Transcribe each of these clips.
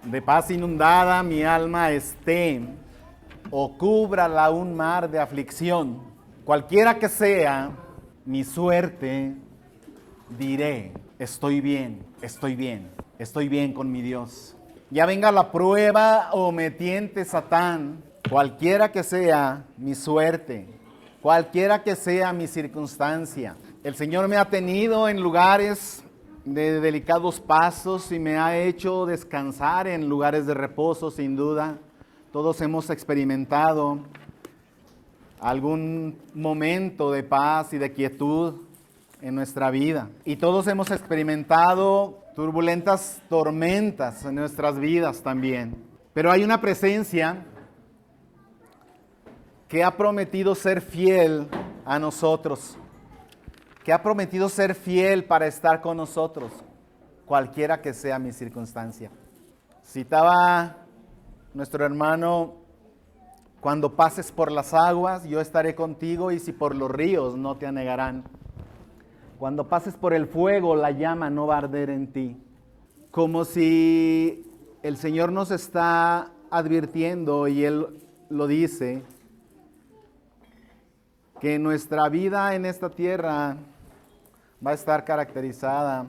De paz inundada mi alma esté, o cúbrala un mar de aflicción. Cualquiera que sea mi suerte, diré, estoy bien, estoy bien, estoy bien con mi Dios. Ya venga la prueba o me tiente Satán, cualquiera que sea mi suerte, cualquiera que sea mi circunstancia. El Señor me ha tenido en lugares de delicados pasos y me ha hecho descansar en lugares de reposo, sin duda. Todos hemos experimentado algún momento de paz y de quietud en nuestra vida. Y todos hemos experimentado turbulentas tormentas en nuestras vidas también. Pero hay una presencia que ha prometido ser fiel a nosotros, que ha prometido ser fiel para estar con nosotros, cualquiera que sea mi circunstancia. Citaba nuestro hermano, cuando pases por las aguas, yo estaré contigo, y si por los ríos, no te anegarán. Cuando pases por el fuego, la llama no va a arder en ti. Como si el Señor nos está advirtiendo, y Él lo dice, que nuestra vida en esta tierra va a estar caracterizada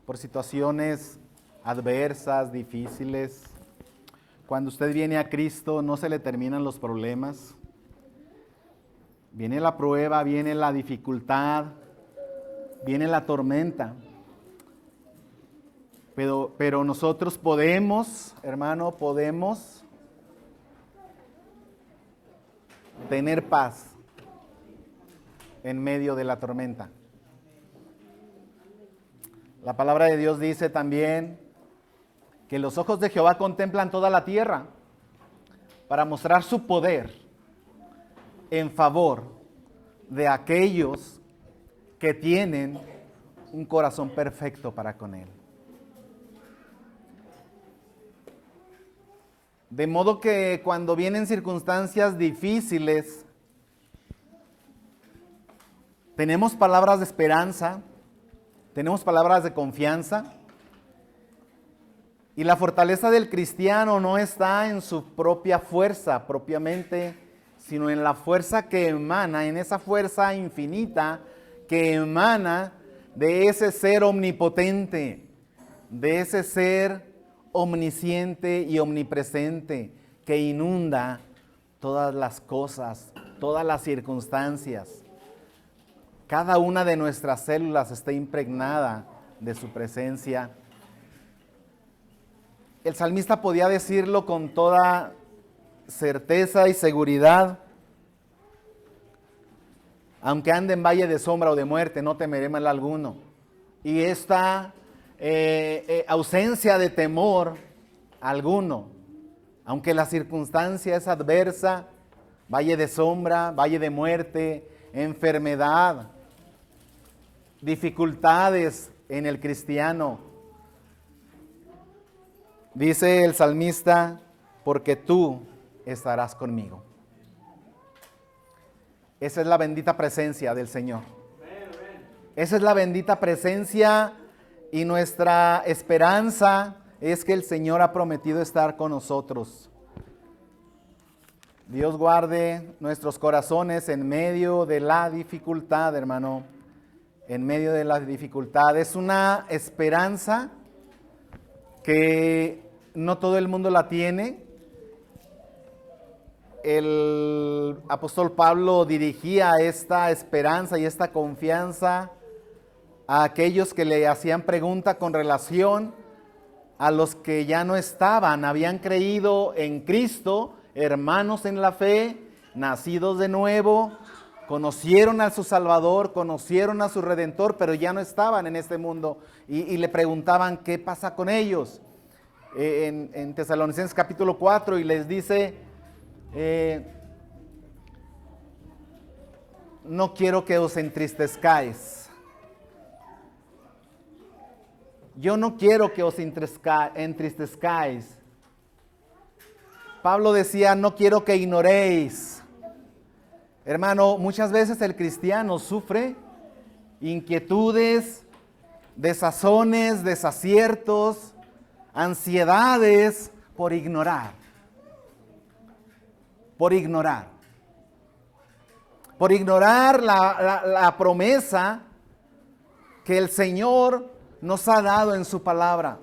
por situaciones adversas, difíciles. Cuando usted viene a Cristo, no se le terminan los problemas. Viene la prueba, viene la dificultad, viene la tormenta. Pero nosotros podemos, hermano, podemos tener paz en medio de la tormenta. La palabra de Dios dice también que los ojos de Jehová contemplan toda la tierra para mostrar su poder en favor de aquellos que tienen un corazón perfecto para con Él. De modo que cuando vienen circunstancias difíciles, tenemos palabras de esperanza, tenemos palabras de confianza, y la fortaleza del cristiano no está en su propia fuerza propiamente, sino en la fuerza que emana, en esa fuerza infinita que emana de ese ser omnipotente, de ese ser omnisciente y omnipresente que inunda todas las cosas, todas las circunstancias. Cada una de nuestras células está impregnada de su presencia. El salmista podía decirlo con toda certeza y seguridad: aunque ande en valle de sombra o de muerte, no temeré mal alguno. Y esta ausencia de temor alguno, aunque la circunstancia es adversa, valle de sombra, valle de muerte, enfermedad, dificultades en el cristiano. Dice el salmista, porque tú estarás conmigo. Esa es la bendita presencia del Señor. Esa es la bendita presencia, y nuestra esperanza es que el Señor ha prometido estar con nosotros. Dios guarde nuestros corazones en medio de la dificultad, hermano. En medio de la dificultad. Es una esperanza que no todo el mundo la tiene. El apóstol Pablo dirigía esta esperanza y esta confianza a aquellos que le hacían pregunta con relación a los que ya no estaban, habían creído en Cristo, hermanos en la fe, nacidos de nuevo, conocieron a su Salvador, conocieron a su Redentor, pero ya no estaban en este mundo, y le preguntaban qué pasa con ellos. En Tesalonicenses capítulo 4, y les dice, no quiero que os entristezcáis. Yo no quiero que os entristezcáis. Pablo decía, no quiero que ignoréis. Hermano, muchas veces el cristiano sufre inquietudes, desazones, desaciertos, ansiedades por ignorar. Por ignorar. Por ignorar la promesa que el Señor nos ha dado en su palabra.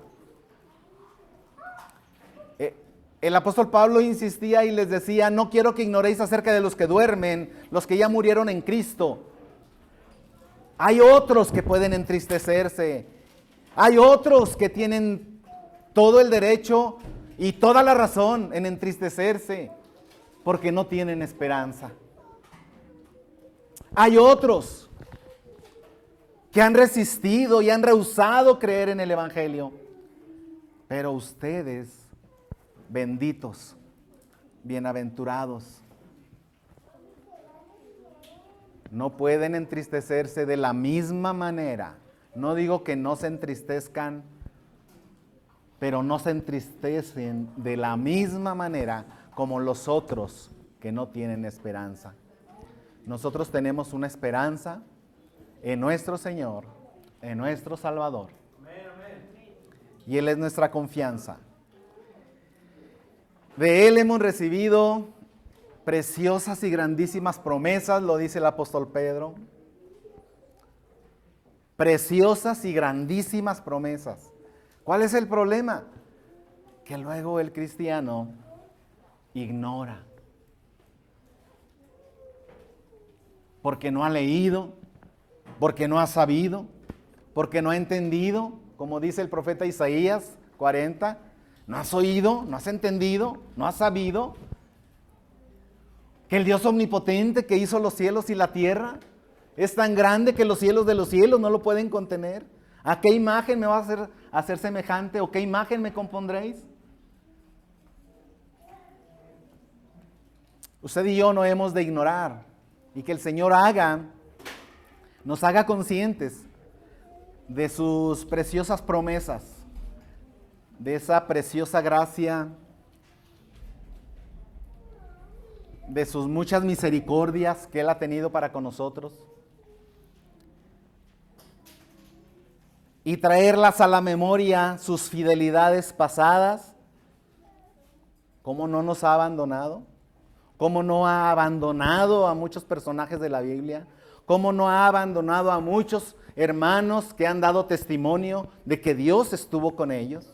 El apóstol Pablo insistía y les decía: no quiero que ignoréis acerca de los que duermen, los que ya murieron en Cristo. Hay otros que pueden entristecerse. Hay otros que tienen todo el derecho y toda la razón en entristecerse porque no tienen esperanza. Hay otros que han resistido y han rehusado creer en el Evangelio. Pero ustedes, benditos, bienaventurados, no pueden entristecerse de la misma manera. No digo que no se entristezcan, pero no se entristecen de la misma manera como los otros que no tienen esperanza. Nosotros tenemos una esperanza en nuestro Señor, en nuestro Salvador. Y Él es nuestra confianza. De Él hemos recibido preciosas y grandísimas promesas, lo dice el apóstol Pedro. Preciosas y grandísimas promesas. ¿Cuál es el problema? Que luego el cristiano ignora. Porque no ha leído, porque no ha sabido, porque no ha entendido, como dice el profeta Isaías 40. ¿No has oído? ¿No has entendido? ¿No has sabido? Que el Dios omnipotente que hizo los cielos y la tierra es tan grande que los cielos de los cielos no lo pueden contener. ¿A qué imagen me va a hacer semejante? ¿O qué imagen me compondréis? Usted y yo no hemos de ignorar, y que el Señor nos haga conscientes de sus preciosas promesas, de esa preciosa gracia, de sus muchas misericordias que Él ha tenido para con nosotros, y traerlas a la memoria sus fidelidades pasadas. ¿Cómo no nos ha abandonado? ¿Cómo no ha abandonado a muchos personajes de la Biblia? ¿Cómo no ha abandonado a muchos hermanos que han dado testimonio de que Dios estuvo con ellos,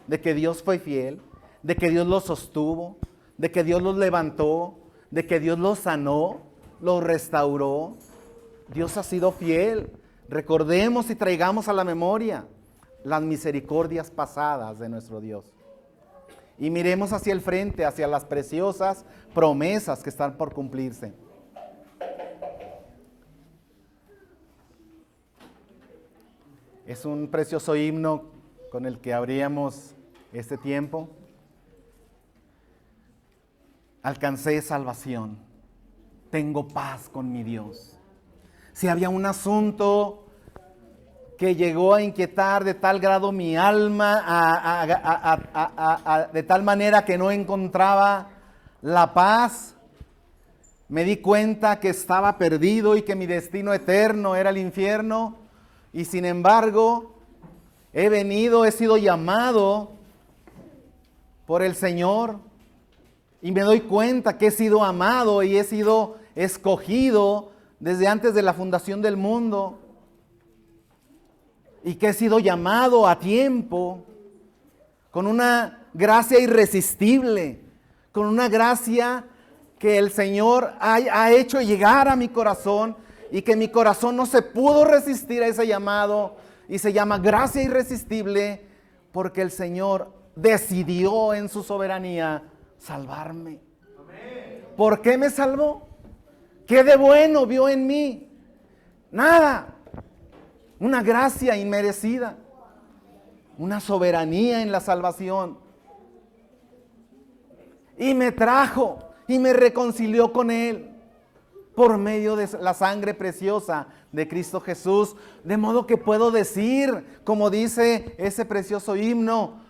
de que Dios fue fiel, de que Dios los sostuvo, de que Dios los levantó, de que Dios los sanó, los restauró? Dios ha sido fiel. Recordemos y traigamos a la memoria las misericordias pasadas de nuestro Dios. Y miremos hacia el frente, hacia las preciosas promesas que están por cumplirse. Es un precioso himno con el que abríamos este tiempo. Alcancé salvación, tengo paz con mi Dios. Si había un asunto que llegó a inquietar de tal grado mi alma, de tal manera que no encontraba la paz, me di cuenta que estaba perdido y que mi destino eterno era el infierno. Y sin embargo, he sido llamado por el Señor, y me doy cuenta que he sido amado y he sido escogido desde antes de la fundación del mundo, y que he sido llamado a tiempo, con una gracia irresistible, con una gracia que el Señor ha hecho llegar a mi corazón, y que mi corazón no se pudo resistir a ese llamado, y se llama gracia irresistible, porque el Señor decidió en su soberanía salvarme. ¿Por qué me salvó? ¿Qué de bueno vio en mí? Nada. Una gracia inmerecida, una soberanía en la salvación. Y me trajo y me reconcilió con Él por medio de la sangre preciosa de Cristo Jesús. De modo que puedo decir, como dice ese precioso himno: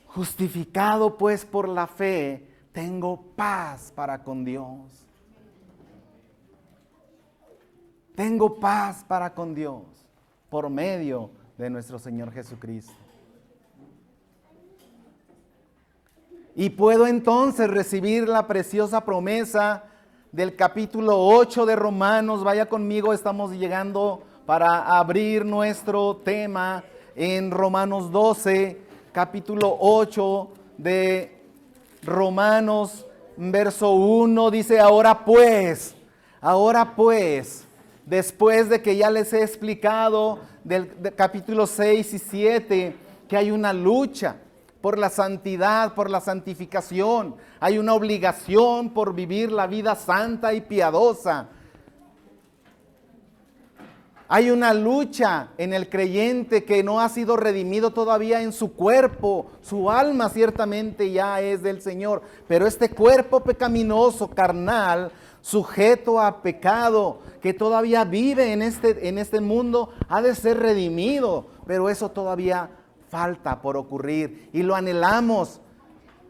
justificado pues por la fe, tengo paz para con Dios. Tengo paz para con Dios por medio de nuestro Señor Jesucristo. Y puedo entonces recibir la preciosa promesa del capítulo 8 de Romanos. Vaya conmigo, estamos llegando para abrir nuestro tema en Romanos 12, capítulo 8 de Romanos, verso 1, dice: ahora pues, después de que ya les he explicado del capítulo 6 y 7, que hay una lucha por la santidad, por la santificación, hay una obligación por vivir la vida santa y piadosa. Hay una lucha en el creyente que no ha sido redimido todavía en su cuerpo. Su alma ciertamente ya es del Señor, pero este cuerpo pecaminoso, carnal, sujeto a pecado, que todavía vive en este mundo, ha de ser redimido, pero eso todavía falta por ocurrir y lo anhelamos.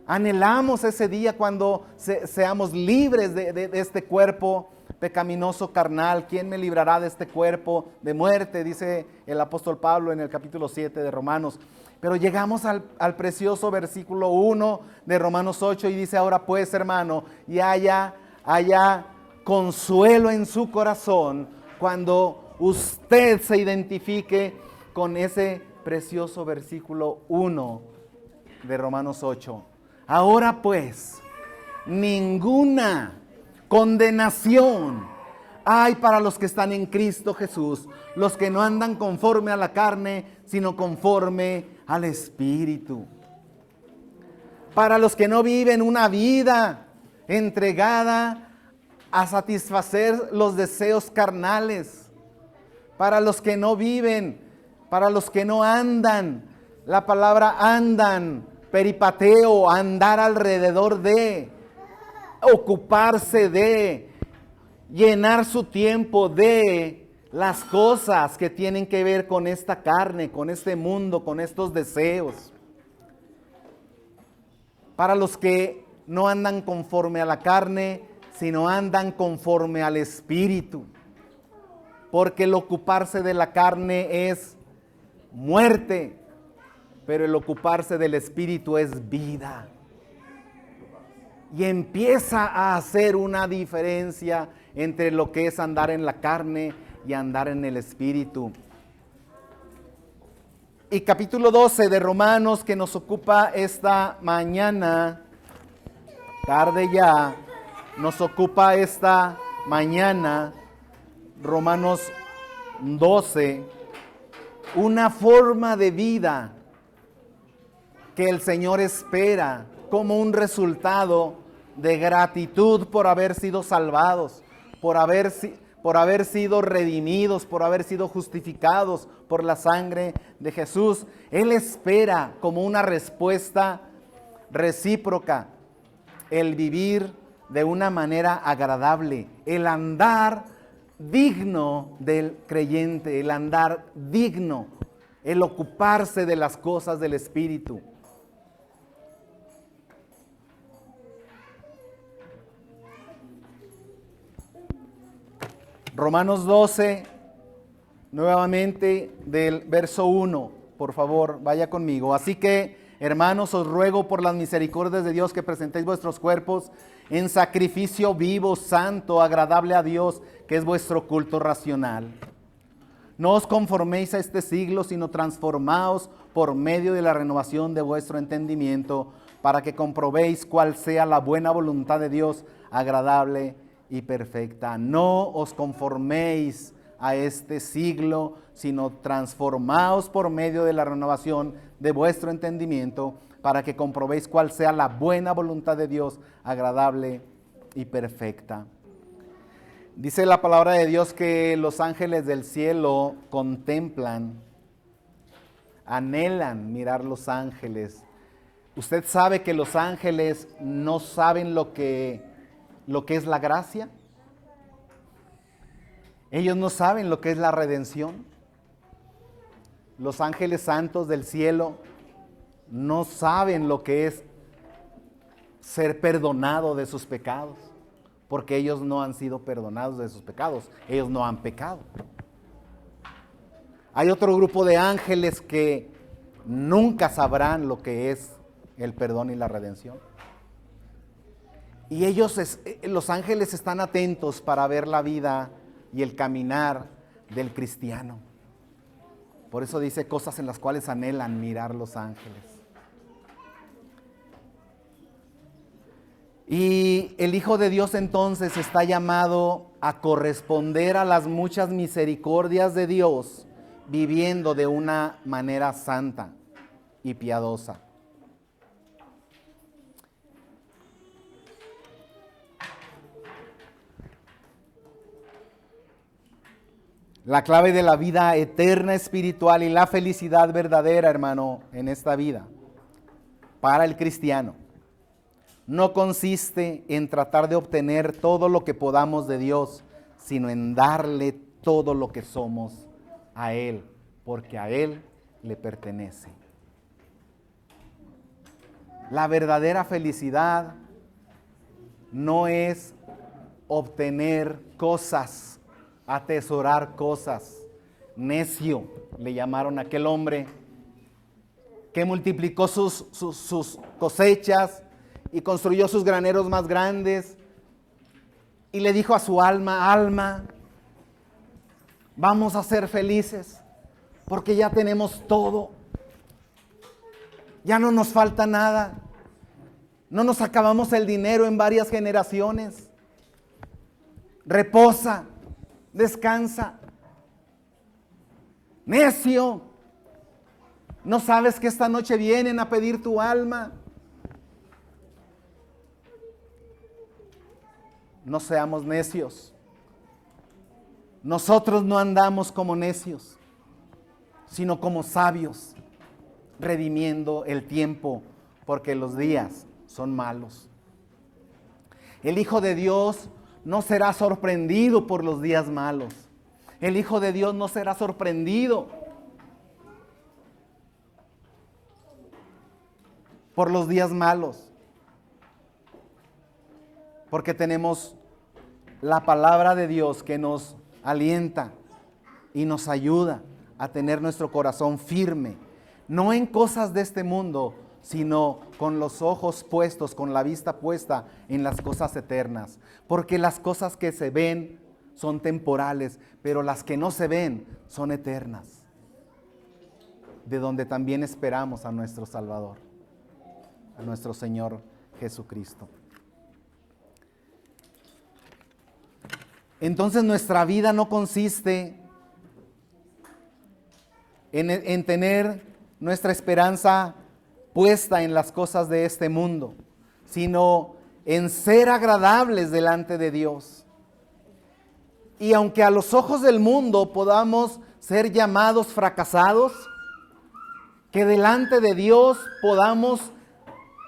Anhelamos ese día cuando seamos libres de este cuerpo pecaminoso carnal. ¿Quién me librará de este cuerpo de muerte?, dice el apóstol Pablo en el capítulo 7 de Romanos. Pero llegamos al precioso versículo 1 de Romanos 8 y dice: ahora pues, hermano, y haya consuelo en su corazón cuando usted se identifique con ese precioso versículo 1 de Romanos 8. Ahora pues, ninguna condenación hay para los que están en Cristo Jesús, los que no andan conforme a la carne, sino conforme al Espíritu. Para los que no viven una vida entregada a satisfacer los deseos carnales. Para los que no viven, para los que no andan. La palabra andan, peripateo, andar alrededor de, ocuparse de, llenar su tiempo de las cosas que tienen que ver con esta carne, con este mundo, con estos deseos. Para los que no andan conforme a la carne, sino andan conforme al Espíritu. Porque el ocuparse de la carne es muerte, pero el ocuparse del Espíritu es vida. Y empieza a hacer una diferencia entre lo que es andar en la carne y andar en el Espíritu. Y capítulo 12 de Romanos, que nos ocupa esta mañana, tarde ya, nos ocupa esta mañana, Romanos 12, una forma de vida que el Señor espera como un resultado de gratitud por haber sido salvados, por haber sido redimidos, por haber sido justificados por la sangre de Jesús. Él espera como una respuesta recíproca el vivir de una manera agradable, el andar digno del creyente, el andar digno, el ocuparse de las cosas del Espíritu. Romanos 12, nuevamente del verso 1, por favor, vaya conmigo. Así que, hermanos, os ruego por las misericordias de Dios que presentéis vuestros cuerpos en sacrificio vivo, santo, agradable a Dios, que es vuestro culto racional. No os conforméis a este siglo, sino transformaos por medio de la renovación de vuestro entendimiento, para que comprobéis cuál sea la buena voluntad de Dios, agradable y perfecta. No os conforméis a este siglo, sino transformaos por medio de la renovación de vuestro entendimiento, para que comprobéis cuál sea la buena voluntad de Dios, agradable y perfecta. Dice la palabra de Dios que los ángeles del cielo contemplan, anhelan mirar los ángeles. ¿Usted sabe que los ángeles no saben lo que es la gracia? Ellos no saben lo que es la redención. Los ángeles santos del cielo no saben lo que es ser perdonado de sus pecados, porque ellos no han sido perdonados de sus pecados, ellos no han pecado. Hay otro grupo de ángeles que nunca sabrán lo que es el perdón y la redención. Y los ángeles están atentos para ver la vida y el caminar del cristiano. Por eso dice cosas en las cuales anhelan mirar los ángeles. Y el Hijo de Dios entonces está llamado a corresponder a las muchas misericordias de Dios, viviendo de una manera santa y piadosa. La clave de la vida eterna espiritual y la felicidad verdadera, hermano, en esta vida, para el cristiano, no consiste en tratar de obtener todo lo que podamos de Dios, sino en darle todo lo que somos a Él, porque a Él le pertenece. La verdadera felicidad no es obtener cosas, atesorar cosas. Necio le llamaron a aquel hombre que multiplicó sus cosechas y construyó sus graneros más grandes y le dijo a su alma: alma, vamos a ser felices porque ya tenemos todo, ya no nos falta nada, no nos acabamos el dinero en varias generaciones, reposa, descansa. Necio, ¿no sabes que esta noche vienen a pedir tu alma? No seamos necios. Nosotros no andamos como necios, sino como sabios, redimiendo el tiempo, porque los días son malos. El Hijo de Dios no será sorprendido por los días malos. El Hijo de Dios no será sorprendido por los días malos, porque tenemos la palabra de Dios que nos alienta y nos ayuda a tener nuestro corazón firme, no en cosas de este mundo, sino con los ojos puestos, con la vista puesta en las cosas eternas. Porque las cosas que se ven son temporales, pero las que no se ven son eternas, de donde también esperamos a nuestro Salvador, a nuestro Señor Jesucristo. Entonces nuestra vida no consiste en tener nuestra esperanza puesta en las cosas de este mundo, sino en ser agradables delante de Dios. Y aunque a los ojos del mundo podamos ser llamados fracasados, que delante de Dios podamos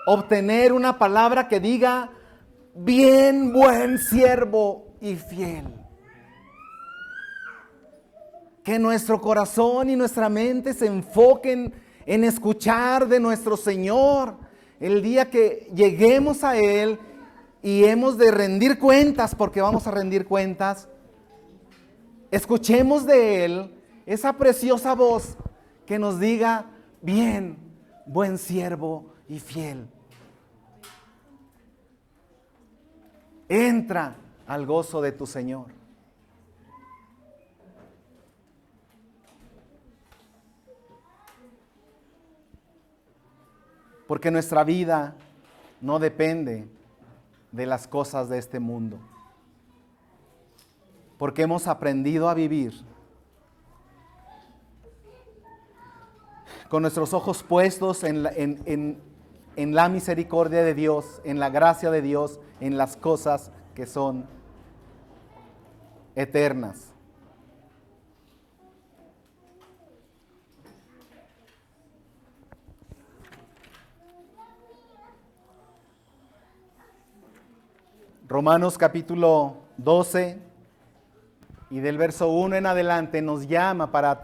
obtener una palabra que diga: bien, buen siervo y fiel. Que nuestro corazón y nuestra mente se enfoquen en escuchar de nuestro Señor el día que lleguemos a Él y hemos de rendir cuentas, porque vamos a rendir cuentas. Escuchemos de Él esa preciosa voz que nos diga: bien, buen siervo y fiel. Entra al gozo de tu Señor. Porque nuestra vida no depende de las cosas de este mundo. Porque hemos aprendido a vivir con nuestros ojos puestos en la misericordia de Dios, en la gracia de Dios, en las cosas que son eternas. Romanos capítulo 12 y del verso 1 en adelante nos llama para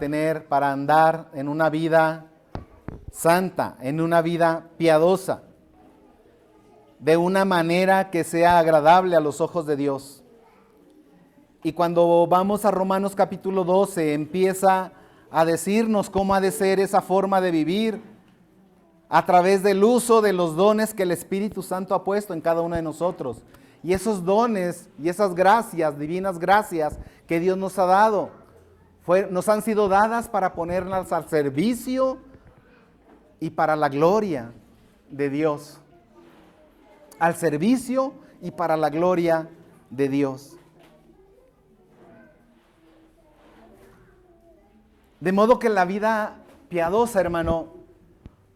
andar en una vida santa, en una vida piadosa, de una manera que sea agradable a los ojos de Dios. Y cuando vamos a Romanos capítulo 12, empieza a decirnos cómo ha de ser esa forma de vivir, a través del uso de los dones que el Espíritu Santo ha puesto en cada uno de nosotros. Y esos dones y esas gracias, divinas gracias que Dios nos ha dado, nos han sido dadas para ponerlas al servicio y para la gloria de Dios. Al servicio y para la gloria de Dios. De modo que la vida piadosa, hermano,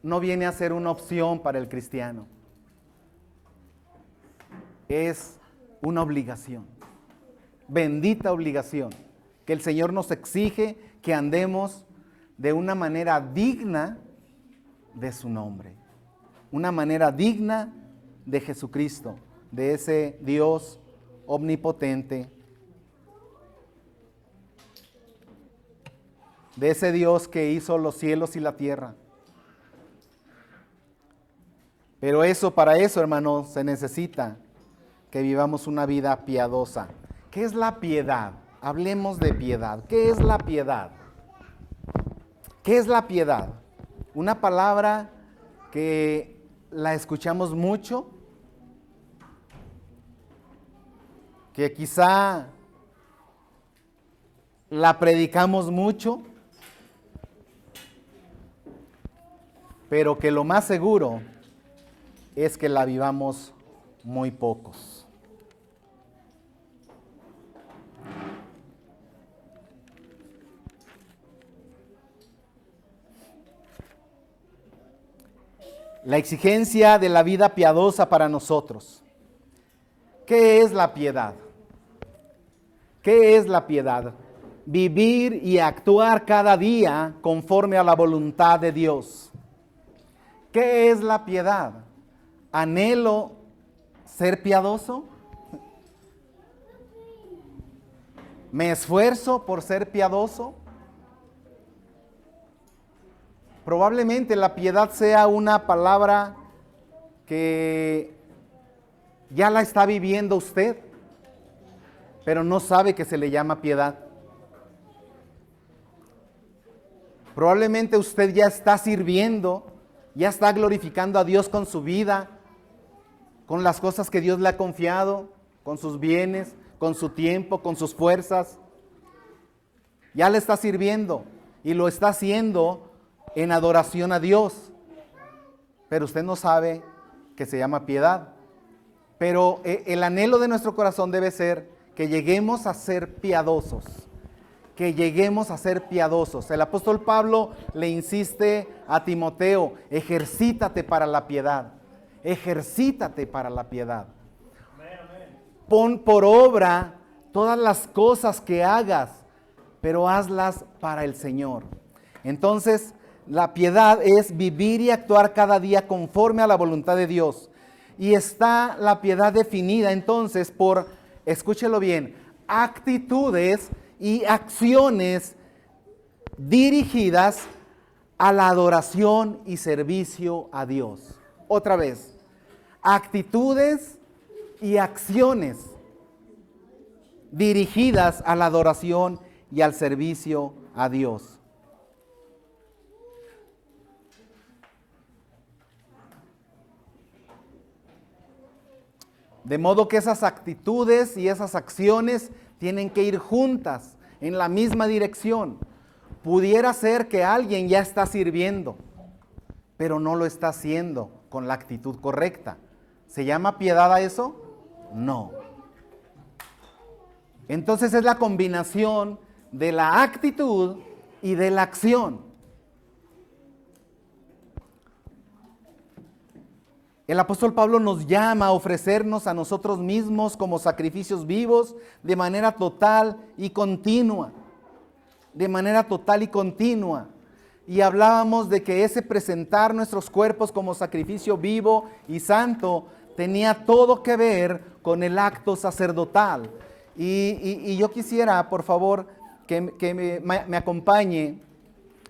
no viene a ser una opción para el cristiano. Es una obligación. Bendita obligación que el Señor nos exige que andemos de una manera digna de su nombre. Una manera digna de Jesucristo, de ese Dios omnipotente, de ese Dios que hizo los cielos y la tierra. Pero para eso, hermanos, se necesita que vivamos una vida piadosa. ¿Qué es la piedad? Hablemos de piedad. ¿Qué es la piedad? ¿Qué es la piedad? Una palabra que la escuchamos mucho, que quizá la predicamos mucho, pero que lo más seguro es que la vivamos muy pocos. La exigencia de la vida piadosa para nosotros. ¿Qué es la piedad? ¿Qué es la piedad? Vivir y actuar cada día conforme a la voluntad de Dios. ¿Qué es la piedad? ¿Anhelo ser piadoso? ¿Me esfuerzo por ser piadoso? Probablemente la piedad sea una palabra que ya la está viviendo usted, pero no sabe que se le llama piedad. Probablemente usted ya está sirviendo, ya está glorificando a Dios con su vida, con las cosas que Dios le ha confiado, con sus bienes, con su tiempo, con sus fuerzas. Ya le está sirviendo y lo está haciendo en adoración a Dios. Pero usted no sabe que se llama piedad. Pero el anhelo de nuestro corazón debe ser que lleguemos a ser piadosos. Que lleguemos a ser piadosos. El apóstol Pablo le insiste a Timoteo: ejercítate para la piedad. Ejercítate para la piedad. Pon por obra todas las cosas que hagas, pero hazlas para el Señor. Entonces, la piedad es vivir y actuar cada día conforme a la voluntad de Dios. Y está la piedad definida entonces por, escúchelo bien, actitudes y acciones dirigidas a la adoración y servicio a Dios. Otra vez, actitudes y acciones dirigidas a la adoración y al servicio a Dios. De modo que esas actitudes y esas acciones tienen que ir juntas, en la misma dirección. Pudiera ser que alguien ya está sirviendo, pero no lo está haciendo con la actitud correcta. ¿Se llama piedad a eso? No. Entonces es la combinación de la actitud y de la acción. El apóstol Pablo nos llama a ofrecernos a nosotros mismos como sacrificios vivos de manera total y continua. De manera total y continua. Y hablábamos de que ese presentar nuestros cuerpos como sacrificio vivo y santo tenía todo que ver con el acto sacerdotal. Y yo quisiera, por favor, que me acompañe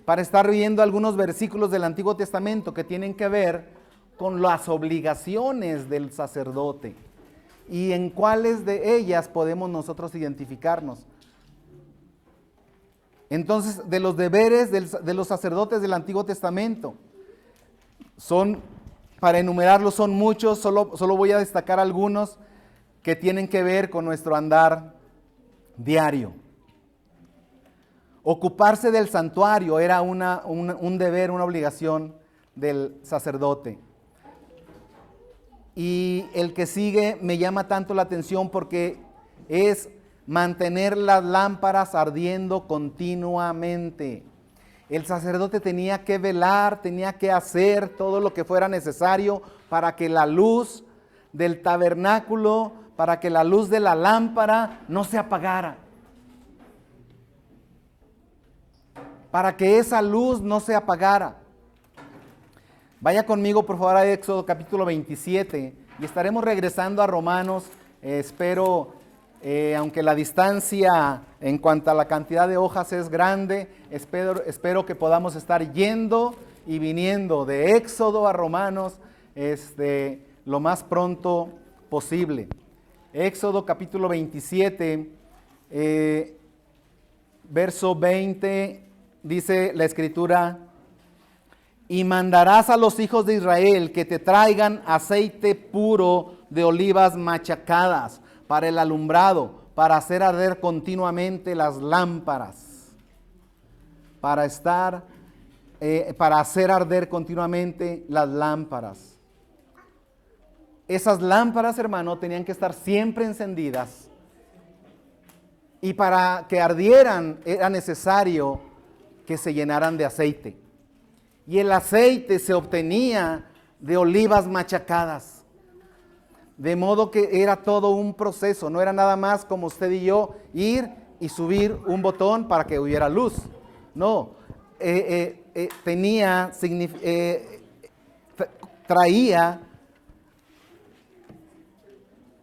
para estar viendo algunos versículos del Antiguo Testamento que tienen que ver con las obligaciones del sacerdote y en cuáles de ellas podemos nosotros identificarnos. Entonces, de los deberes de los sacerdotes del Antiguo Testamento, Para enumerarlos son muchos, solo voy a destacar algunos que tienen que ver con nuestro andar diario. Ocuparse del santuario era un deber, una obligación del sacerdote. Y el que sigue me llama tanto la atención porque es mantener las lámparas ardiendo continuamente. El sacerdote tenía que velar, tenía que hacer todo lo que fuera necesario para que la luz del tabernáculo, para que la luz de la lámpara no se apagara. Para que esa luz no se apagara. Vaya conmigo por favor a Éxodo capítulo 27 y estaremos regresando a Romanos. Espero, aunque la distancia en cuanto a la cantidad de hojas es grande, espero que podamos estar yendo y viniendo de Éxodo a Romanos lo más pronto posible. Éxodo capítulo 27, verso 20, dice la Escritura: y mandarás a los hijos de Israel que te traigan aceite puro de olivas machacadas para el alumbrado, para hacer arder continuamente las lámparas, para hacer arder continuamente las lámparas. Esas lámparas, hermano, tenían que estar siempre encendidas. Y para que ardieran era necesario que se llenaran de aceite. Y el aceite se obtenía de olivas machacadas. De modo que era todo un proceso. No era nada más como usted y yo ir y subir un botón para que hubiera luz. No.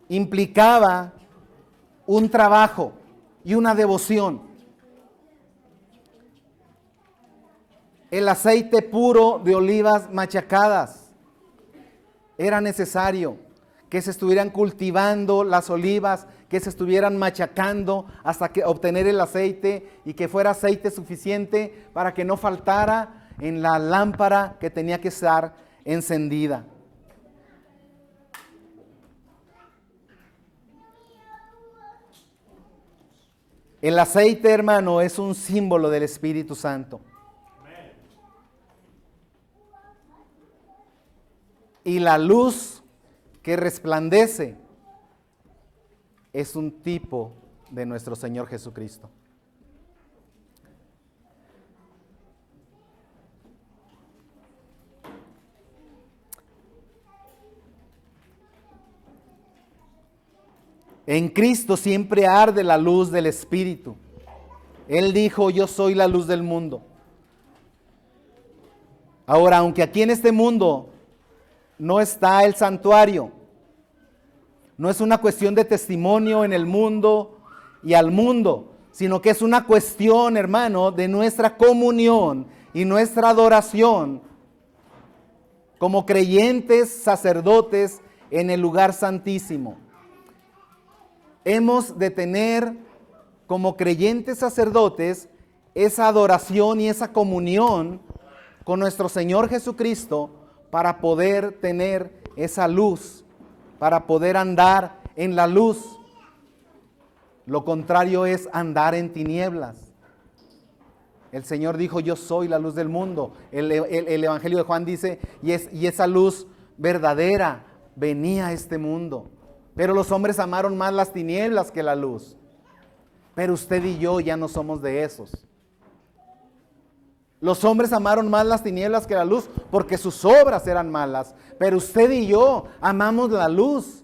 Implicaba un trabajo y una devoción. El aceite puro de olivas machacadas. Era necesario que se estuvieran cultivando las olivas, que se estuvieran machacando hasta que obtener el aceite y que fuera aceite suficiente para que no faltara en la lámpara que tenía que estar encendida. El aceite, hermano, es un símbolo del Espíritu Santo. Y la luz que resplandece es un tipo de nuestro Señor Jesucristo. En Cristo siempre arde la luz del Espíritu. Él dijo: yo soy la luz del mundo. Ahora, aunque aquí en este mundo no está el santuario, no es una cuestión de testimonio en el mundo y al mundo, sino que es una cuestión, hermano, de nuestra comunión y nuestra adoración como creyentes sacerdotes en el lugar santísimo. Hemos de tener como creyentes sacerdotes esa adoración y esa comunión con nuestro Señor Jesucristo para poder tener esa luz, para poder andar en la luz. Lo contrario es andar en tinieblas. El Señor dijo: yo soy la luz del mundo. El Evangelio de Juan dice: y esa luz verdadera venía a este mundo. Pero los hombres amaron más las tinieblas que la luz. Pero usted y yo ya no somos de esos. Los hombres amaron más las tinieblas que la luz porque sus obras eran malas. Pero usted y yo amamos la luz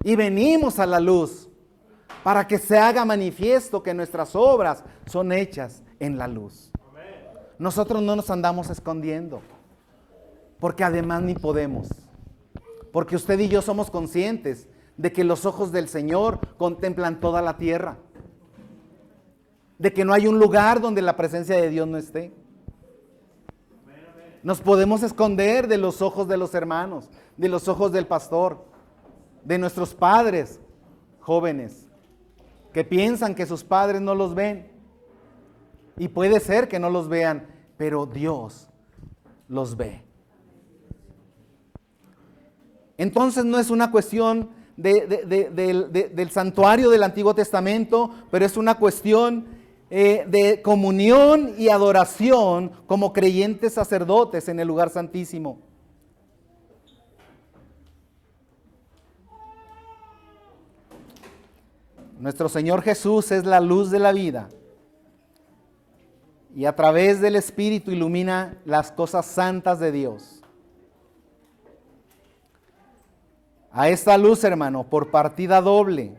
y venimos a la luz para que se haga manifiesto que nuestras obras son hechas en la luz. Nosotros no nos andamos escondiendo, porque además ni podemos. Porque usted y yo somos conscientes de que los ojos del Señor contemplan toda la tierra. De que no hay un lugar donde la presencia de Dios no esté. Nos podemos esconder de los ojos de los hermanos, de los ojos del pastor, de nuestros padres jóvenes, que piensan que sus padres no los ven. Y puede ser que no los vean, pero Dios los ve. Entonces no es una cuestión del santuario del Antiguo Testamento, pero es una cuestión de comunión y adoración como creyentes sacerdotes en el lugar santísimo. Nuestro Señor Jesús es la luz de la vida y a través del Espíritu ilumina las cosas santas de Dios. A esta luz, hermano, por partida doble,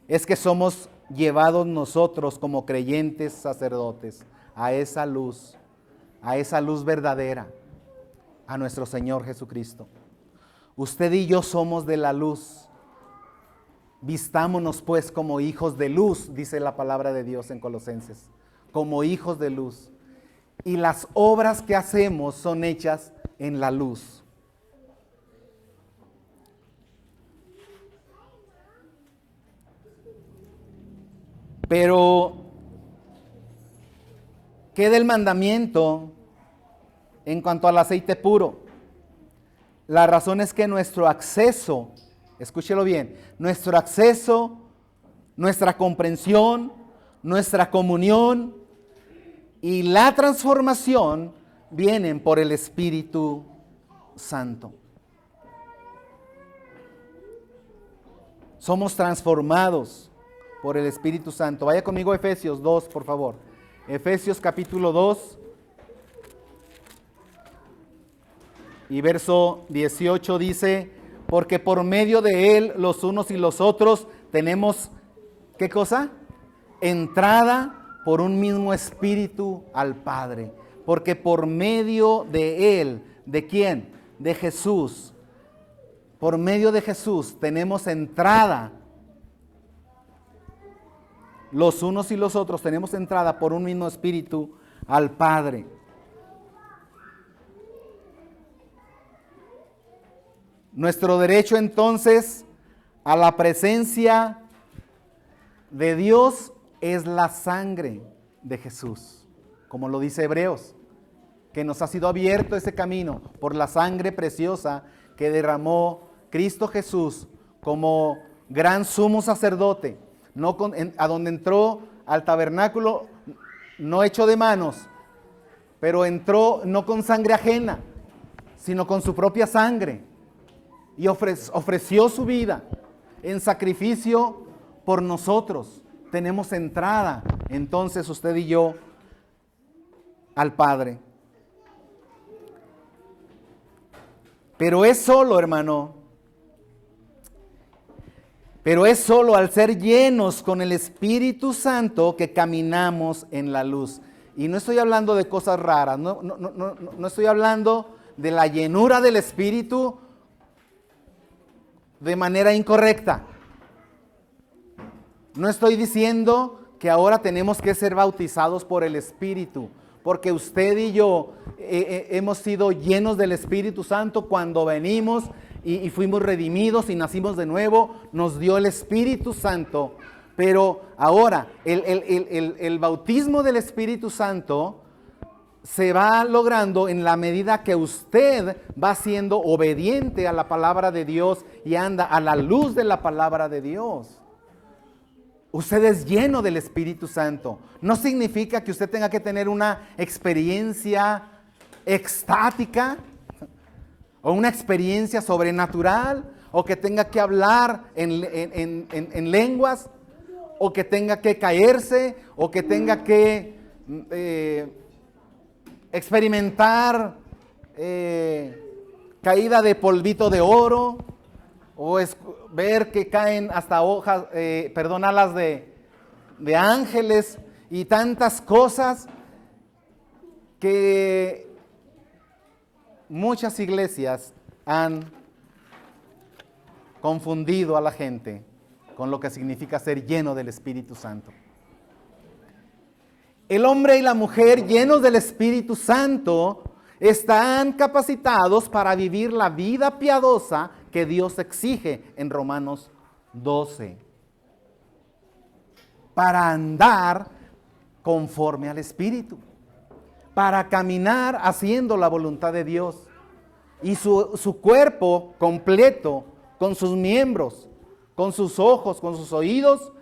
es que somos llevados nosotros como creyentes sacerdotes a esa luz verdadera, a nuestro Señor Jesucristo. Usted y yo somos de la luz. Vistámonos pues como hijos de luz, dice la palabra de Dios en Colosenses, como hijos de luz. Y las obras que hacemos son hechas en la luz. Pero, ¿qué del mandamiento en cuanto al aceite puro? La razón es que nuestro acceso, escúchelo bien, nuestro acceso, nuestra comprensión, nuestra comunión y la transformación vienen por el Espíritu Santo. Somos transformados por el Espíritu Santo. Vaya conmigo a Efesios 2, por favor. Efesios capítulo 2 y verso 18 dice, porque por medio de Él los unos y los otros tenemos, ¿qué cosa? Entrada por un mismo Espíritu al Padre. Porque por medio de Él, ¿de quién? De Jesús. Por medio de Jesús tenemos entrada. Los unos y los otros tenemos entrada por un mismo Espíritu al Padre. Nuestro derecho entonces a la presencia de Dios es la sangre de Jesús, como lo dice Hebreos, que nos ha sido abierto ese camino por la sangre preciosa que derramó Cristo Jesús como gran sumo sacerdote. A donde entró al tabernáculo no hecho de manos, pero entró no con sangre ajena, sino con su propia sangre, y ofreció su vida en sacrificio por nosotros. Tenemos entrada, entonces usted y yo, al Padre. Pero es solo, hermano, pero es solo al ser llenos con el Espíritu Santo que caminamos en la luz. Y no estoy hablando de cosas raras, no estoy hablando de la llenura del Espíritu de manera incorrecta. No estoy diciendo que ahora tenemos que ser bautizados por el Espíritu, porque usted y yo hemos sido llenos del Espíritu Santo cuando venimos y fuimos redimidos y nacimos de nuevo, nos dio el Espíritu Santo. Pero ahora el bautismo del Espíritu Santo se va logrando en la medida que usted va siendo obediente a la palabra de Dios y anda a la luz de la palabra de Dios. Usted es lleno del Espíritu Santo. No significa que usted tenga que tener una experiencia extática o una experiencia sobrenatural, o que tenga que hablar en lenguas, o que tenga que caerse, o que tenga que experimentar caída de polvito de oro, o ver que caen hasta alas de ángeles y tantas cosas que muchas iglesias han confundido a la gente con lo que significa ser lleno del Espíritu Santo. El hombre y la mujer llenos del Espíritu Santo están capacitados para vivir la vida piadosa que Dios exige en Romanos 12. Para andar conforme al Espíritu. Para caminar haciendo la voluntad de Dios. y su cuerpo completo, con sus miembros, con sus ojos, con sus oídos,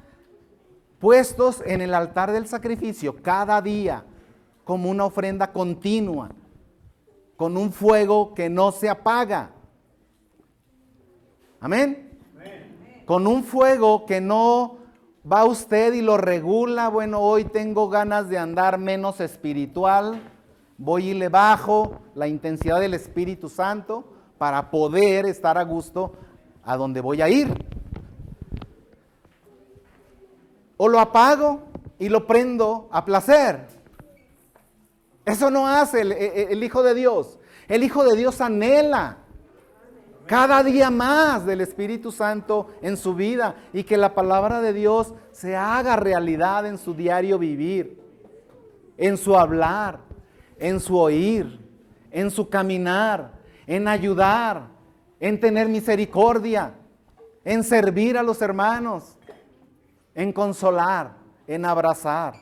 puestos en el altar del sacrificio cada día como una ofrenda continua, con un fuego que no se apaga. Amén. Con un fuego que no va usted y lo regula. Bueno, hoy tengo ganas de andar menos espiritual, voy y le bajo la intensidad del Espíritu Santo para poder estar a gusto a donde voy a ir. O lo apago y lo prendo a placer. Eso no hace el Hijo de Dios. El Hijo de Dios anhela cada día más del Espíritu Santo en su vida y que la palabra de Dios se haga realidad en su diario vivir, en su hablar, en su oír, en su caminar, en ayudar, en tener misericordia, en servir a los hermanos, en consolar, en abrazar,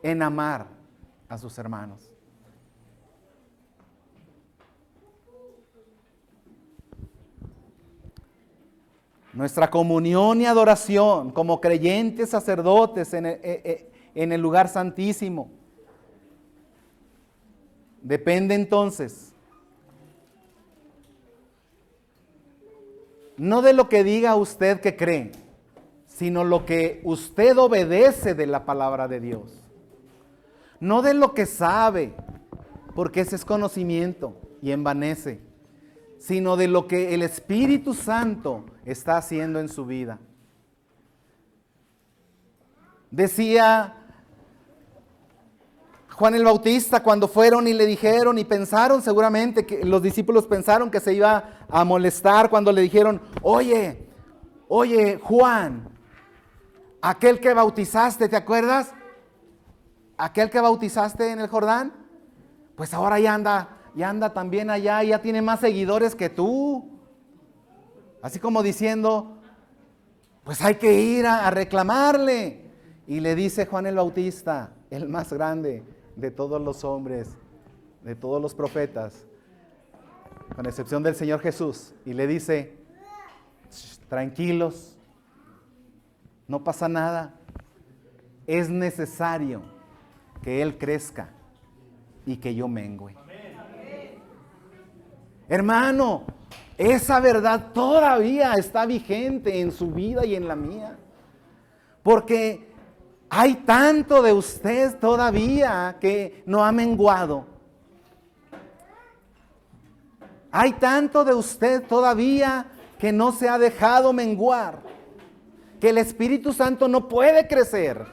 en amar a sus hermanos. Nuestra comunión y adoración como creyentes sacerdotes en el lugar santísimo depende entonces no de lo que diga usted que cree, sino lo que usted obedece de la palabra de Dios. No de lo que sabe, porque ese es conocimiento y envanece, sino de lo que el Espíritu Santo está haciendo en su vida. Decía Juan el Bautista cuando fueron y le dijeron y pensaron seguramente que los discípulos pensaron que se iba a molestar cuando le dijeron, oye Juan, aquel que bautizaste, ¿te acuerdas? Aquel que bautizaste en el Jordán, pues ahora ya anda también allá y ya tiene más seguidores que tú. Así como diciendo, pues hay que ir a reclamarle. Y le dice Juan el Bautista, el más grande de todos los hombres, de todos los profetas, con excepción del Señor Jesús, y le dice, tranquilos, no pasa nada, es necesario que Él crezca y que yo mengüe. Hermano, esa verdad todavía está vigente en su vida y en la mía. Porque hay tanto de usted todavía que no ha menguado. Hay tanto de usted todavía que no se ha dejado menguar. Que el Espíritu Santo no puede crecer.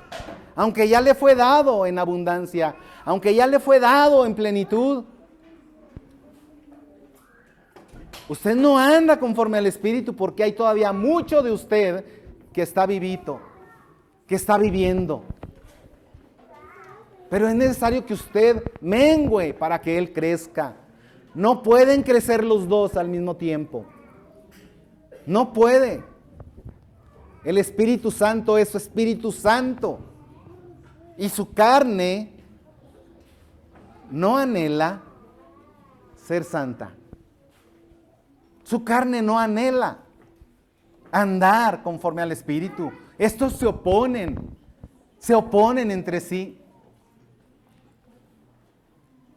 Aunque ya le fue dado en abundancia. Aunque ya le fue dado en plenitud. Usted no anda conforme al Espíritu porque hay todavía mucho de usted que está vivito, que está viviendo. Pero es necesario que usted mengüe para que Él crezca. No pueden crecer los dos al mismo tiempo. No puede. El Espíritu Santo es su Espíritu Santo. Y su carne no anhela ser santa. Su carne no anhela andar conforme al Espíritu. Estos se oponen entre sí.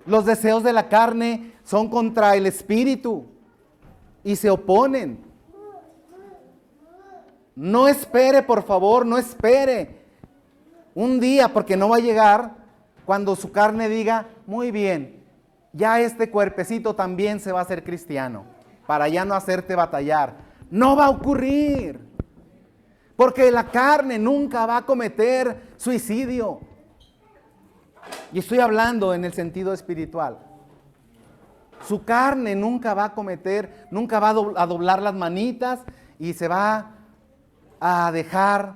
Los deseos de la carne son contra el Espíritu y se oponen. No espere, por favor, no espere un día, porque no va a llegar cuando su carne diga, muy bien, ya este cuerpecito también se va a hacer cristiano, para ya no hacerte batallar. No va a ocurrir, porque la carne nunca va a cometer suicidio. Y estoy hablando en el sentido espiritual. Su carne nunca va a cometer, nunca va a doblar las manitas y se va a dejar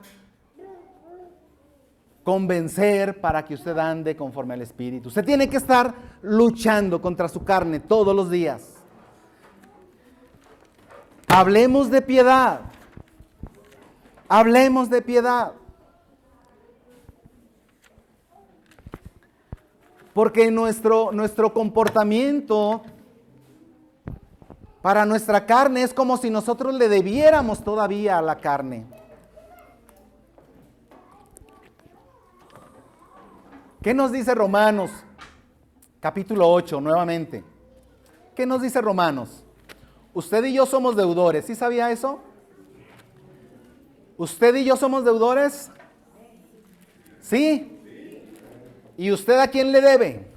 convencer para que usted ande conforme al Espíritu. Usted tiene que estar luchando contra su carne todos los días. Hablemos de piedad. Hablemos de piedad. Porque nuestro comportamiento Para nuestra carne es como si nosotros le debiéramos todavía a la carne. ¿Qué nos dice Romanos? Capítulo 8, nuevamente. ¿Qué nos dice Romanos? Usted y yo somos deudores. ¿Sí sabía eso? ¿Usted y yo somos deudores? ¿Sí? ¿Y usted a quién le debe?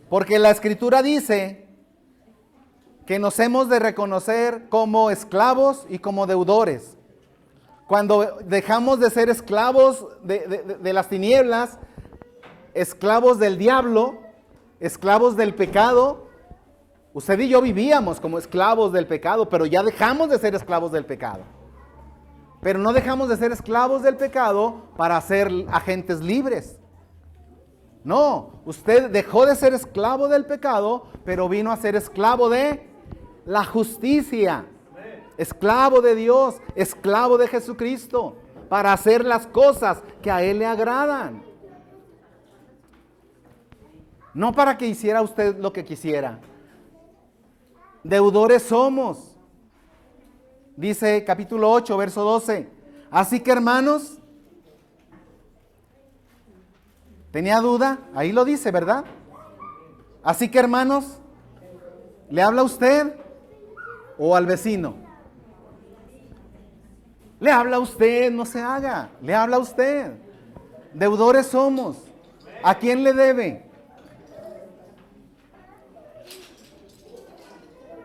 Porque la Escritura dice que nos hemos de reconocer como esclavos y como deudores. Cuando dejamos de ser esclavos de las tinieblas, esclavos del diablo, esclavos del pecado, usted y yo vivíamos como esclavos del pecado, pero ya dejamos de ser esclavos del pecado. Pero no dejamos de ser esclavos del pecado para ser agentes libres. No, usted dejó de ser esclavo del pecado, pero vino a ser esclavo de la justicia. Esclavo de Dios, esclavo de Jesucristo, para hacer las cosas que a Él le agradan. No para que hiciera usted lo que quisiera. Deudores somos. Dice capítulo 8, verso 12. Así que hermanos, ¿tenía duda? Ahí lo dice, ¿verdad? Así que hermanos, ¿le habla a usted o al vecino? Le habla a usted, no se haga. Le habla a usted. Deudores somos. ¿A quién le debe?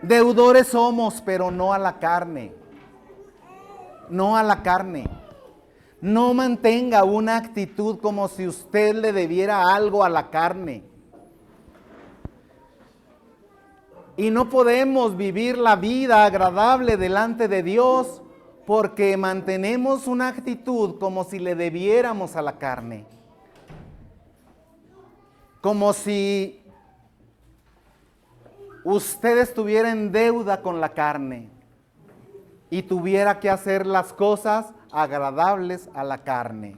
Deudores somos, pero no a la carne. No a la carne. No mantenga una actitud como si usted le debiera algo a la carne. Y no podemos vivir la vida agradable delante de Dios porque mantenemos una actitud como si le debiéramos a la carne. Como si usted estuviera en deuda con la carne y tuviera que hacer las cosas agradables a la carne.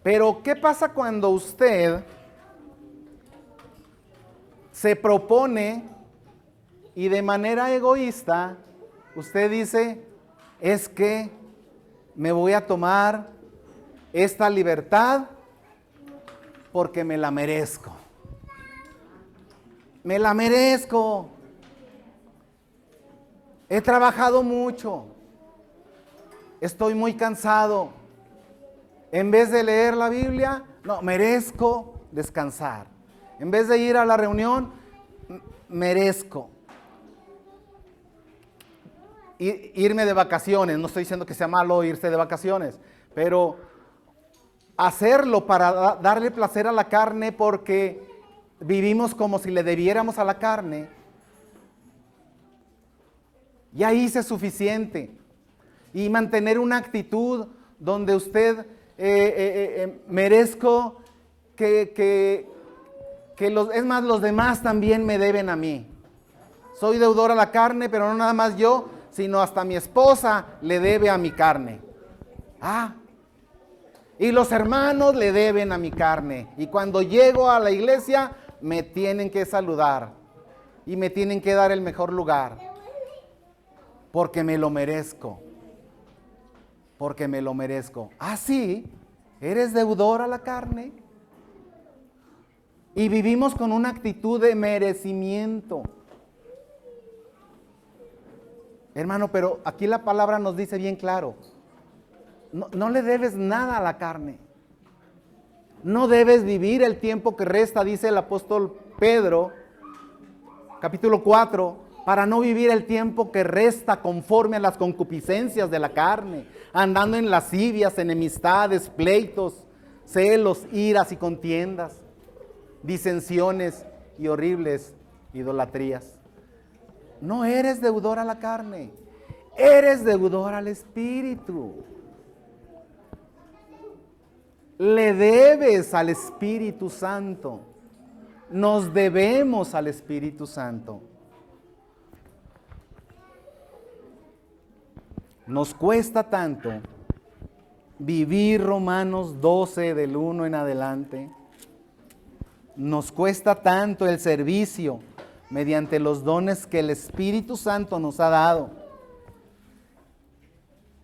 Pero ¿qué pasa cuando usted se propone y de manera egoísta usted dice, es que me voy a tomar esta libertad porque me la merezco? Me la merezco. He trabajado mucho. Estoy muy cansado. En vez de leer la Biblia, no, merezco descansar. En vez de ir a la reunión, merezco irme de vacaciones. No estoy diciendo que sea malo irse de vacaciones, pero hacerlo para darle placer a la carne porque vivimos como si le debiéramos a la carne, ya hice suficiente. Y mantener una actitud donde usted merezco es más, los demás también me deben a mí. Soy deudor a la carne, pero no nada más yo, sino hasta mi esposa le debe a mi carne. Y los hermanos le deben a mi carne. Y cuando llego a la iglesia, me tienen que saludar y me tienen que dar el mejor lugar, porque me lo merezco. Porque me lo merezco. ¿Sí? ¿Eres deudor a la carne? Y vivimos con una actitud de merecimiento. Hermano, pero aquí la palabra nos dice bien claro, no le debes nada a la carne. No debes vivir el tiempo que resta, dice el apóstol Pedro, capítulo 4, para no vivir el tiempo que resta conforme a las concupiscencias de la carne, andando en lascivias, enemistades, pleitos, celos, iras y contiendas, disensiones y horribles idolatrías. No eres deudor a la carne, eres deudor al Espíritu. Le debes al Espíritu Santo. Nos debemos al Espíritu Santo. Nos cuesta tanto vivir Romanos 12 del 1 en adelante. Nos cuesta tanto el servicio mediante los dones que el Espíritu Santo nos ha dado.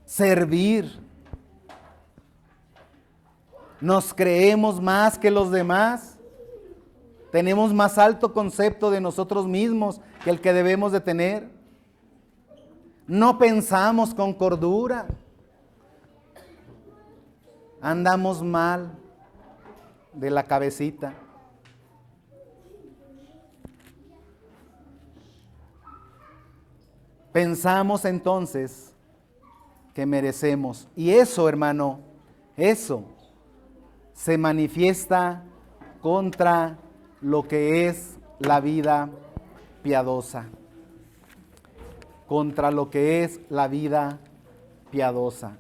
Servir. Nos creemos más que los demás. Tenemos más alto concepto de nosotros mismos que el que debemos de tener. No pensamos con cordura. Andamos mal de la cabecita. Pensamos entonces que merecemos. Y eso, hermano, eso se manifiesta contra lo que es la vida piadosa. Contra lo que es la vida piadosa.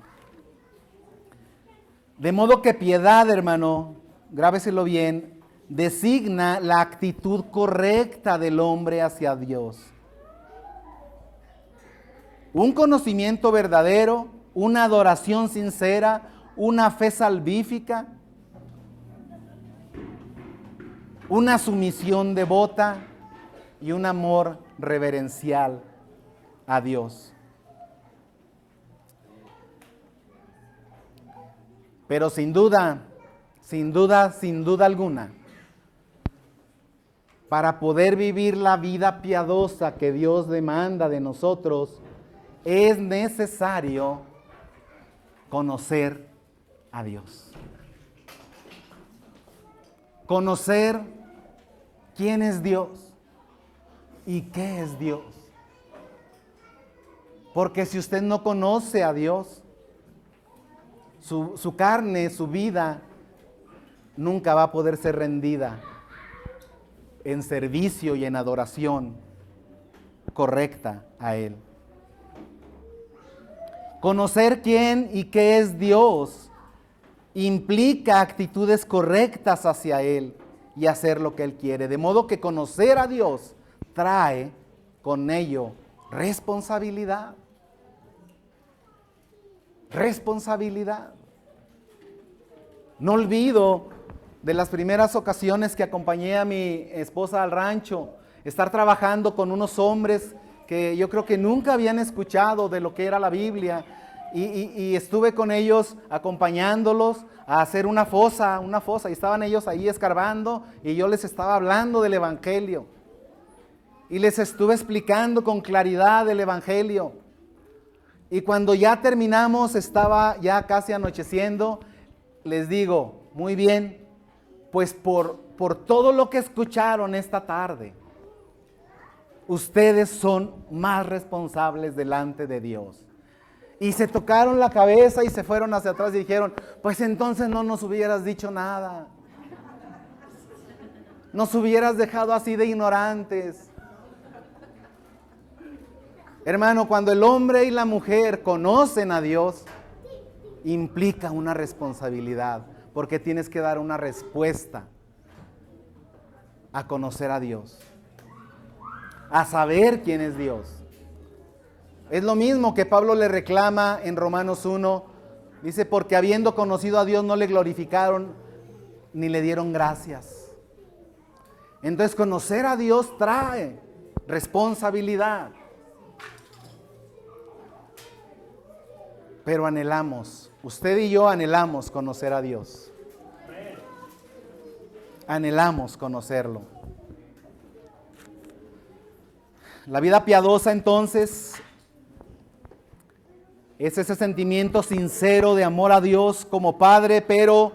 De modo que piedad, hermano, grábeselo bien, designa la actitud correcta del hombre hacia Dios. Un conocimiento verdadero, una adoración sincera, una fe salvífica, una sumisión devota y un amor reverencial a Dios. Pero sin duda alguna, para poder vivir la vida piadosa que Dios demanda de nosotros, es necesario conocer a Dios. Conocer quién es Dios y qué es Dios. Porque si usted no conoce a Dios, su carne, su vida, nunca va a poder ser rendida en servicio y en adoración correcta a Él. Conocer quién y qué es Dios implica actitudes correctas hacia Él y hacer lo que Él quiere. De modo que conocer a Dios trae con ello responsabilidad. Responsabilidad. No olvido de las primeras ocasiones que acompañé a mi esposa al rancho, estar trabajando con unos hombres que yo creo que nunca habían escuchado de lo que era la Biblia, y estuve con ellos acompañándolos a hacer una fosa, y estaban ellos ahí escarbando, y yo les estaba hablando del Evangelio, y les estuve explicando con claridad el Evangelio, y cuando ya terminamos, estaba ya casi anocheciendo, les digo, muy bien, pues por todo lo que escucharon esta tarde, ustedes son más responsables delante de Dios. Y se tocaron la cabeza y se fueron hacia atrás y dijeron, pues entonces no nos hubieras dicho nada. Nos hubieras dejado así de ignorantes. Hermano, cuando el hombre y la mujer conocen a Dios, implica una responsabilidad, porque tienes que dar una respuesta a conocer a Dios, a saber quién es Dios. Es lo mismo que Pablo le reclama en Romanos 1, dice, porque habiendo conocido a Dios no le glorificaron ni le dieron gracias. Entonces conocer a Dios trae responsabilidad. Pero anhelamos, usted y yo anhelamos conocer a Dios. Anhelamos conocerlo. La vida piadosa entonces es ese sentimiento sincero de amor a Dios como Padre, pero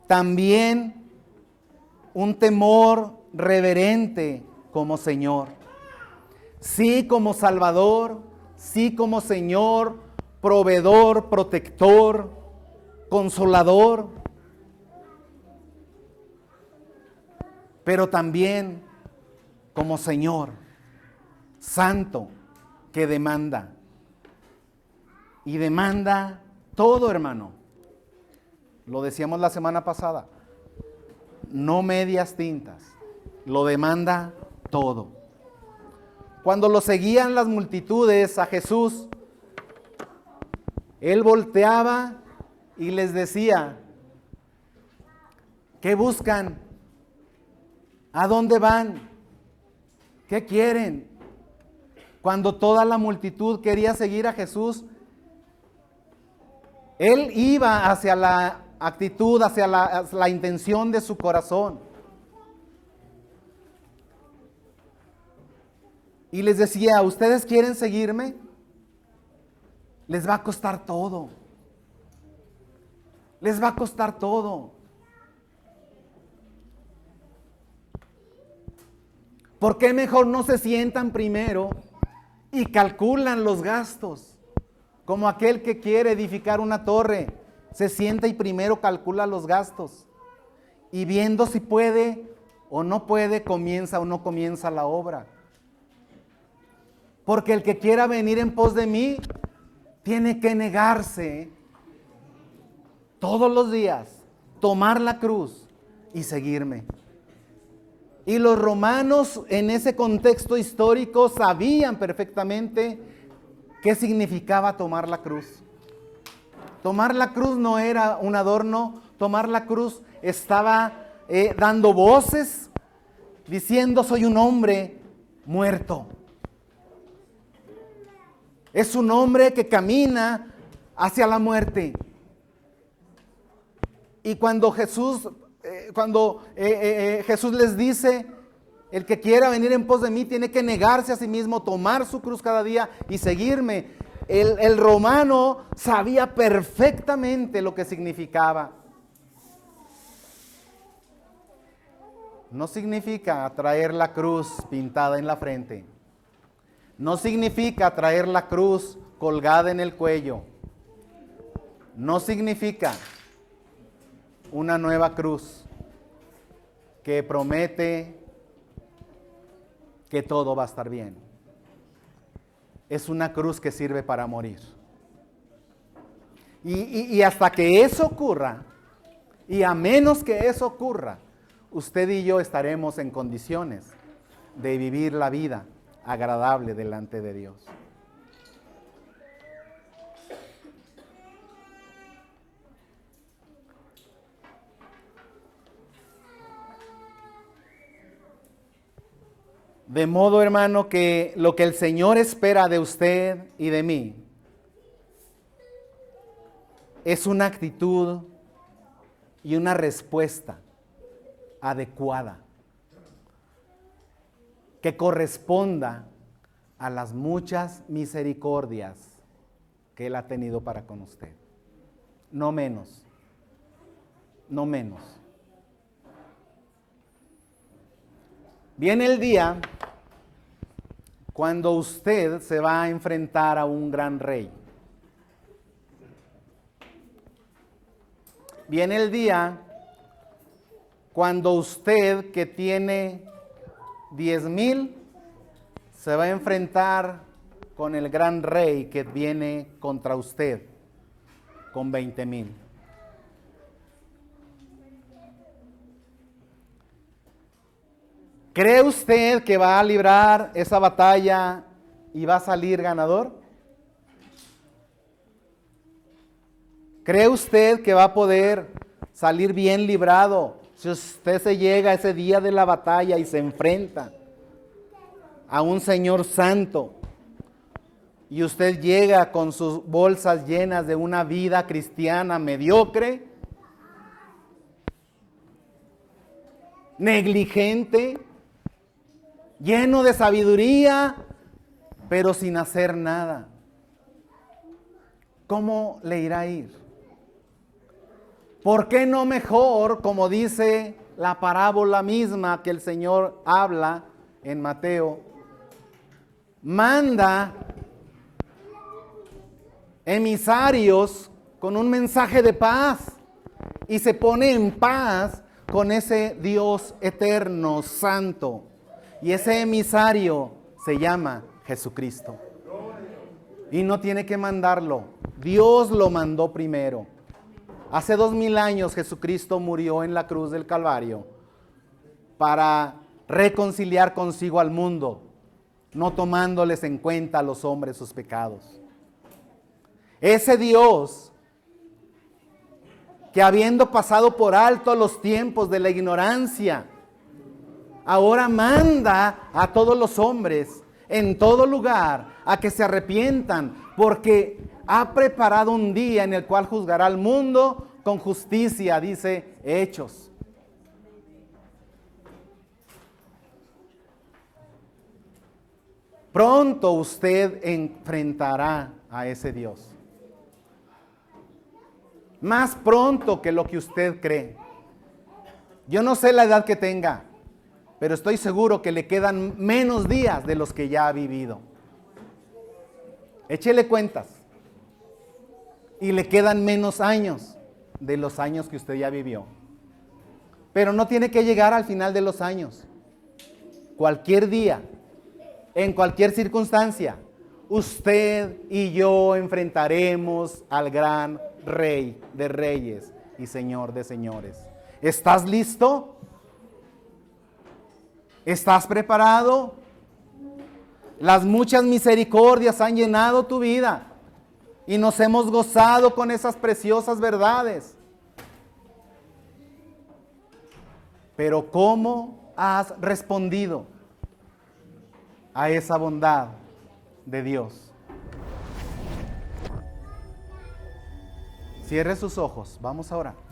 también un temor reverente como Señor. Sí como Salvador, sí como Señor, proveedor, protector, consolador, pero también como Señor, santo, que demanda. Y demanda todo, hermano. Lo decíamos la semana pasada. No medias tintas. Lo demanda todo. Cuando lo seguían las multitudes a Jesús, Él volteaba y les decía, ¿qué buscan? ¿A dónde van? ¿Qué quieren? Cuando toda la multitud quería seguir a Jesús, Él iba hacia la actitud, hacia la intención de su corazón. Y les decía, ¿ustedes quieren seguirme? Les va a costar todo. Les va a costar todo. ¿Por qué mejor no se sientan primero y calculan los gastos? Como aquel que quiere edificar una torre, se sienta y primero calcula los gastos. Y viendo si puede o no puede, comienza o no comienza la obra. Porque el que quiera venir en pos de mí, tiene que negarse todos los días, tomar la cruz y seguirme. Y los romanos en ese contexto histórico sabían perfectamente qué significaba tomar la cruz. Tomar la cruz no era un adorno, tomar la cruz estaba dando voces, diciendo soy un hombre muerto. Es un hombre que camina hacia la muerte. Y cuando Jesús les dice, el que quiera venir en pos de mí tiene que negarse a sí mismo, tomar su cruz cada día y seguirme. El romano sabía perfectamente lo que significaba. No significa traer la cruz pintada en la frente. No significa traer la cruz colgada en el cuello. No significa una nueva cruz que promete que todo va a estar bien. Es una cruz que sirve para morir. Y hasta que eso ocurra, y a menos que eso ocurra, usted y yo estaremos en condiciones de vivir la vida agradable delante de Dios. De modo, hermano, que lo que el Señor espera de usted y de mí es una actitud y una respuesta adecuada que corresponda a las muchas misericordias que Él ha tenido para con usted. No menos. No menos. Viene el día cuando usted se va a enfrentar a un gran rey. Viene el día cuando usted, que tiene 10,000, se va a enfrentar con el gran rey que viene contra usted con 20,000. ¿Cree usted que va a librar esa batalla y va a salir ganador? ¿Cree usted que va a poder salir bien librado si usted se llega ese día de la batalla y se enfrenta a un Señor santo y usted llega con sus bolsas llenas de una vida cristiana mediocre, negligente, lleno de sabiduría, pero sin hacer nada? ¿Cómo le irá a ir? ¿Por qué no mejor, como dice la parábola misma que el Señor habla en Mateo, manda emisarios con un mensaje de paz y se pone en paz con ese Dios eterno, santo? Y ese emisario se llama Jesucristo. Y no tiene que mandarlo. Dios lo mandó primero. Hace 2000 años Jesucristo murió en la cruz del Calvario para reconciliar consigo al mundo, no tomándoles en cuenta a los hombres sus pecados. Ese Dios que, habiendo pasado por alto los tiempos de la ignorancia, ahora manda a todos los hombres en todo lugar a que se arrepientan, porque ha preparado un día en el cual juzgará al mundo con justicia, dice Hechos. Pronto usted enfrentará a ese Dios. Más pronto que lo que usted cree. Yo no sé la edad que tenga, pero estoy seguro que le quedan menos días de los que ya ha vivido. Échele cuentas. Y le quedan menos años de los años que usted ya vivió. Pero no tiene que llegar al final de los años. Cualquier día, en cualquier circunstancia, usted y yo enfrentaremos al gran Rey de Reyes y Señor de Señores. ¿Estás listo? ¿Estás preparado? Las muchas misericordias han llenado tu vida y nos hemos gozado con esas preciosas verdades. Pero ¿cómo has respondido a esa bondad de Dios? Cierre sus ojos, vamos a orar.